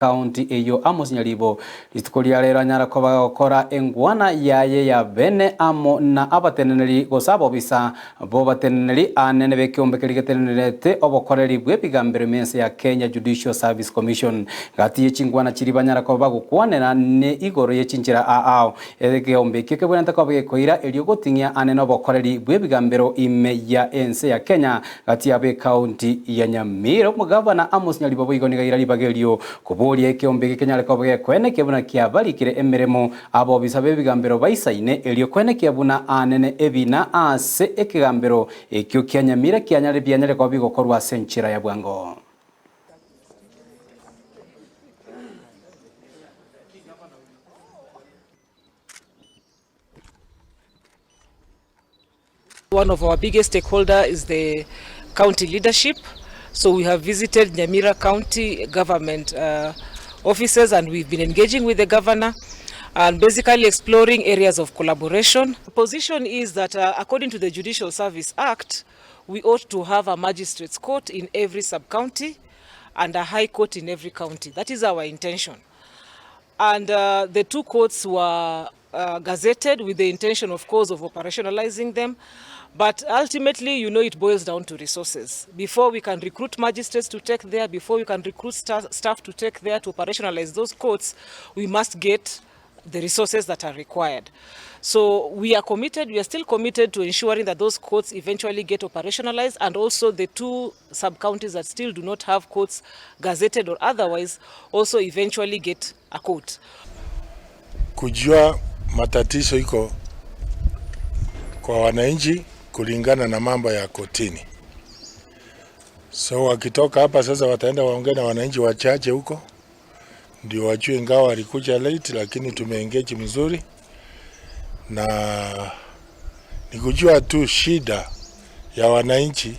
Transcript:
County eyo Amos Nyaribo litukulia lero Nyarako bagokora engwana yaye ya bene amo na abateneneri gosabo bisa bo bateneneri anene bekiombe kirigetenenete obokoreri bwebigambire mense ya Kenya Judicial Service Commission gati yechingwana chiriba Nyarako bagukwanera ne igoro yechinjira aao egeombe kikebwenta kobekoira eliogotingia anene obokoreri bwebigambiro ime ya ense ya Kenya gati abe county ya Nyamira mugavana Amos Nyaribo boigoniga iralibagelio Buri ekiombe Nyarako kwene kebuna kia balikire emeremo abo bisabe bigambiro baisaine elio kwene kiabuna anene ebina ase ekigambiro ekyo kya Nyamira kya Nyareko bigokorwa senchira ya bwango. One of our biggest stakeholder is the county leadership. So we have visited Nyamira County government offices, and we've been engaging with the governor and basically exploring areas of collaboration. The position is that according to the Judicial Service Act, we ought to have a magistrates court in every sub-county and a high court in every county. That is our intention. And the two courts were gazetted with the intention, of course, of operationalizing them. But ultimately, you know, it boils down to resources. Before we can recruit magistrates to take there, before we can recruit staff to take there to operationalize those courts, we must get the resources that are required. So we are still committed to ensuring that those courts eventually get operationalized, and also the two sub-counties that still do not have courts gazetted or otherwise also eventually get a court. Kujua matatizo iko kwa wananchi kulingana na mambo ya kotini. So wakitoka hapa sasa wataenda waongee na wananchi wachache huko ndio wajue, ingawa walikuja late lakini tumeengage mzuri, na nikujua tu shida ya wananchi